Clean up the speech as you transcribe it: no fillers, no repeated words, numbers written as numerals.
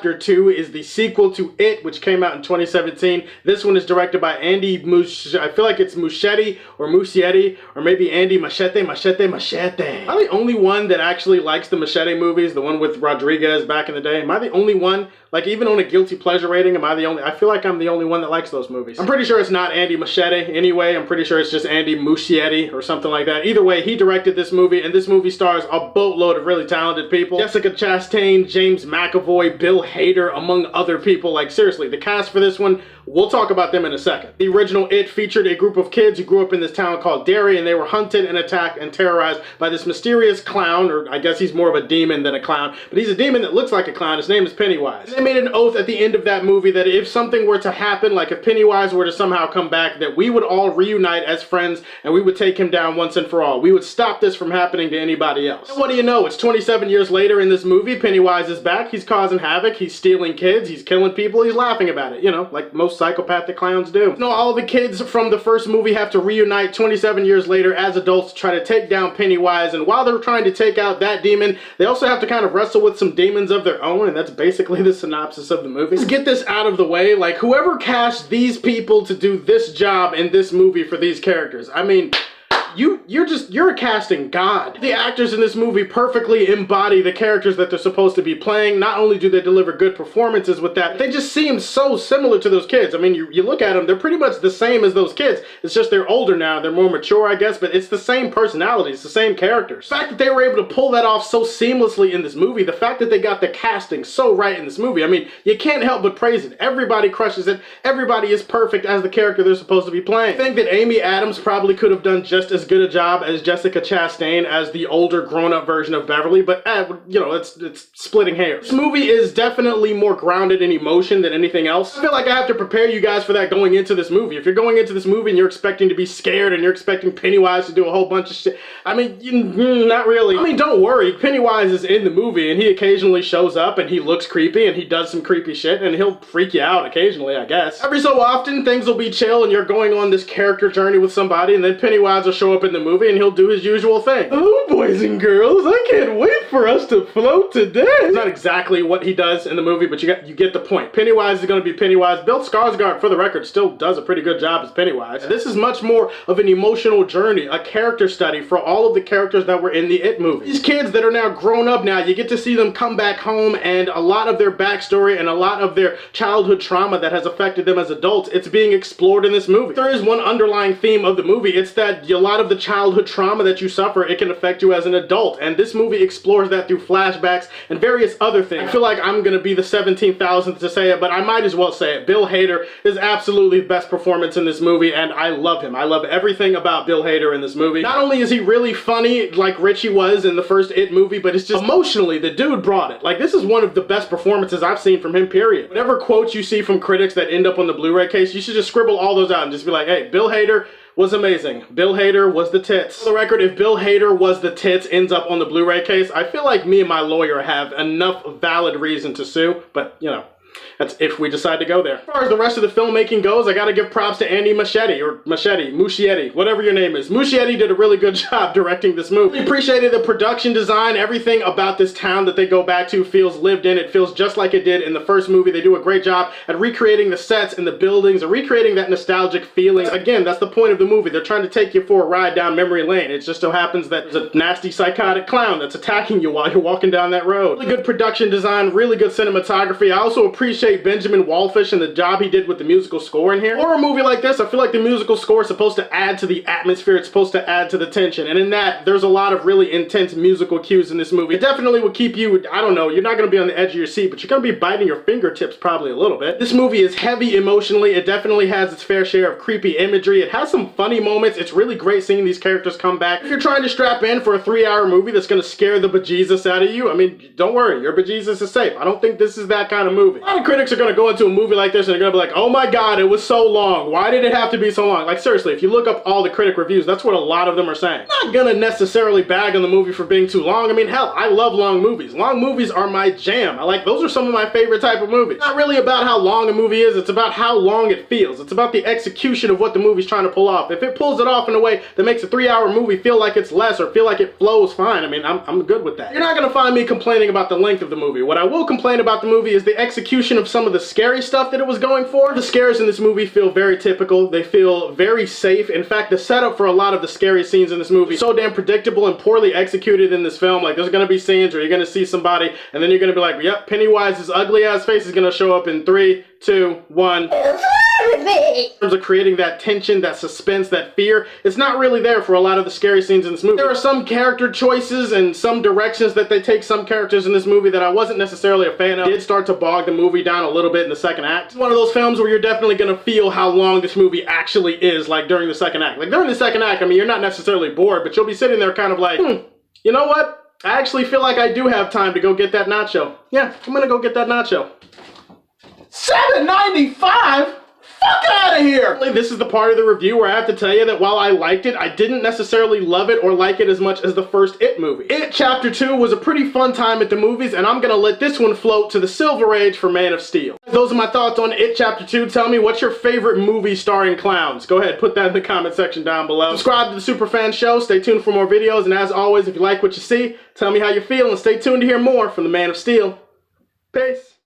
Chapter 2 is the sequel to It, which came out in 2017. This one is directed by Andy I feel like it's Muschietti, or maybe Andy Machete. Am I the only one that actually likes the Machete movies, the one with Rodriguez back in the day? Am I the only one? Like, even on a guilty pleasure rating, am I the only? I feel like I'm the only one that likes those movies. I'm pretty sure it's not Andy Machete anyway. I'm pretty sure it's just Andy Muschietti or something like that. Either way, he directed this movie, and this movie stars a boatload of really talented people. Jessica Chastain, James McAvoy, Bill Hader, among other people. Like, seriously, the cast for this one, we'll talk about them in a second. The original It featured a group of kids who grew up in this town called Derry, and they were hunted and attacked and terrorized by this mysterious clown, or I guess he's more of a demon than a clown, but he's a demon that looks like a clown. His name is Pennywise. And they made an oath at the end of that movie that if something were to happen, like if Pennywise were to somehow come back, that we would all reunite as friends and we would take him down once and for all. We would stop this from happening to anybody else. And what do you know? It's 27 years later in this movie. Pennywise is back. He's causing havoc. He's stealing kids. He's killing people. He's laughing about it, you know, like most psychopathic clowns do. No, all the kids from the first movie have to reunite 27 years later as adults to try to take down Pennywise, and while they're trying to take out that demon, they also have to kind of wrestle with some demons of their own, and that's basically the synopsis of the movie. Let's get this out of the way. Like, whoever cast these people to do this job in this movie for these characters, I mean, you're a casting god. The actors in this movie perfectly embody the characters that they're supposed to be playing. Not only do they deliver good performances with that, they just seem so similar to those kids. I mean, you look at them, they're pretty much the same as those kids. It's just they're older now, they're more mature, I guess, but it's the same personalities, the same characters. The fact that they were able to pull that off so seamlessly in this movie, the fact that they got the casting so right in this movie, I mean, you can't help but praise it. Everybody crushes it. Everybody is perfect as the character they're supposed to be playing. I think that Amy Adams probably could have done just as good a job as Jessica Chastain as the older grown-up version of Beverly, but you know, it's splitting hairs. This movie is definitely more grounded in emotion than anything else. I feel like I have to prepare you guys for that going into this movie. If you're going into this movie and you're expecting to be scared and you're expecting Pennywise to do a whole bunch of shit, I mean, not really. I mean, don't worry. Pennywise is in the movie and he occasionally shows up and he looks creepy and he does some creepy shit and he'll freak you out occasionally, I guess. Every so often, things will be chill and you're going on this character journey with somebody, and then Pennywise will show up in the movie and he'll do his usual thing. Oh, boys and girls, I can't wait for us to float today. It's not exactly what he does in the movie, but you get the point. Pennywise is going to be Pennywise. Bill Skarsgård, for the record, still does a pretty good job as Pennywise. This is much more of an emotional journey, a character study for all of the characters that were in the It movie. These kids that are now grown up now, you get to see them come back home, and a lot of their backstory and a lot of their childhood trauma that has affected them as adults, it's being explored in this movie. There is one underlying theme of the movie. It's that a lot of the childhood trauma that you suffer, it can affect you as an adult, and this movie explores that through flashbacks and various other things. I feel like I'm gonna be the 17,000th to say it, but I might as well say it. Bill Hader is absolutely the best performance in this movie, and I love him. I love everything about Bill Hader in this movie. Not only is he really funny, like Richie was in the first It movie, but it's just emotionally, the dude brought it. Like, this is one of the best performances I've seen from him, period. Whatever quotes you see from critics that end up on the Blu-ray case, you should just scribble all those out and just be like, hey, Bill Hader was amazing. Bill Hader was the tits. For the record, if Bill Hader was the tits ends up on the Blu-ray case, I feel like me and my lawyer have enough valid reason to sue, but, you know, that's if we decide to go there. As far as the rest of the filmmaking goes, I gotta give props to Andy Muschietti, whatever your name is. Muschietti did a really good job directing this movie. I appreciated the production design. Everything about this town that they go back to feels lived in. It feels just like it did in the first movie. They do a great job at recreating the sets and the buildings and recreating that nostalgic feeling. Again, that's the point of the movie. They're trying to take you for a ride down memory lane. It just so happens that there's a nasty psychotic clown that's attacking you while you're walking down that road. Really good production design, really good cinematography. I also appreciate Benjamin Wallfish and the job he did with the musical score in here. For a movie like this, I feel like the musical score is supposed to add to the atmosphere, it's supposed to add to the tension, and in that, there's a lot of really intense musical cues in this movie. It definitely would keep you, I don't know, you're not going to be on the edge of your seat, but you're going to be biting your fingertips probably a little bit. This movie is heavy emotionally. It definitely has its fair share of creepy imagery. It has some funny moments. It's really great seeing these characters come back. If you're trying to strap in for a 3-hour movie that's going to scare the bejesus out of you, I mean, don't worry, your bejesus is safe. I don't think this is that kind of movie. lot of critics are going to go into a movie like this and they're going to be like, oh my god, it was so long. Why did it have to be so long? Like, seriously, if you look up all the critic reviews, that's what a lot of them are saying. I'm not going to necessarily bag on the movie for being too long. I mean, hell, I love long movies. Long movies are my jam. Those are some of my favorite type of movies. It's not really about how long a movie is, it's about how long it feels. It's about the execution of what the movie's trying to pull off. If it pulls it off in a way that makes a 3-hour movie feel like it's less or feel like it flows fine, I mean, I'm good with that. You're not going to find me complaining about the length of the movie. What I will complain about the movie is the execution of some of the scary stuff that it was going for. The scares in this movie feel very typical. They feel very safe. In fact, the setup for a lot of the scary scenes in this movie is so damn predictable and poorly executed in this film. Like, there's going to be scenes where you're going to see somebody and then you're going to be like, yep, Pennywise's ugly ass face is going to show up in 3, 2, 1. In terms of creating that tension, that suspense, that fear, it's not really there for a lot of the scary scenes in this movie. There are some character choices and some directions that they take some characters in this movie that I wasn't necessarily a fan of. It did start to bog the movie down a little bit in the second act. It's one of those films where you're definitely going to feel how long this movie actually is, like, during the second act. Like, during the second act, I mean, you're not necessarily bored, but you'll be sitting there kind of like, you know what? I actually feel like I do have time to go get that nacho. Yeah, I'm gonna go get that nacho. $7.95? Fuck out of here! This is the part of the review where I have to tell you that while I liked it, I didn't necessarily love it or like it as much as the first It movie. It Chapter 2 was a pretty fun time at the movies, and I'm gonna let this one float to the Silver Age for Man of Steel. Those are my thoughts on It Chapter 2. Tell me, what's your favorite movie starring clowns? Go ahead, put that in the comment section down below. Subscribe to the Superfan Show, stay tuned for more videos, and as always, if you like what you see, tell me how you feel, and stay tuned to hear more from the Man of Steel. Peace.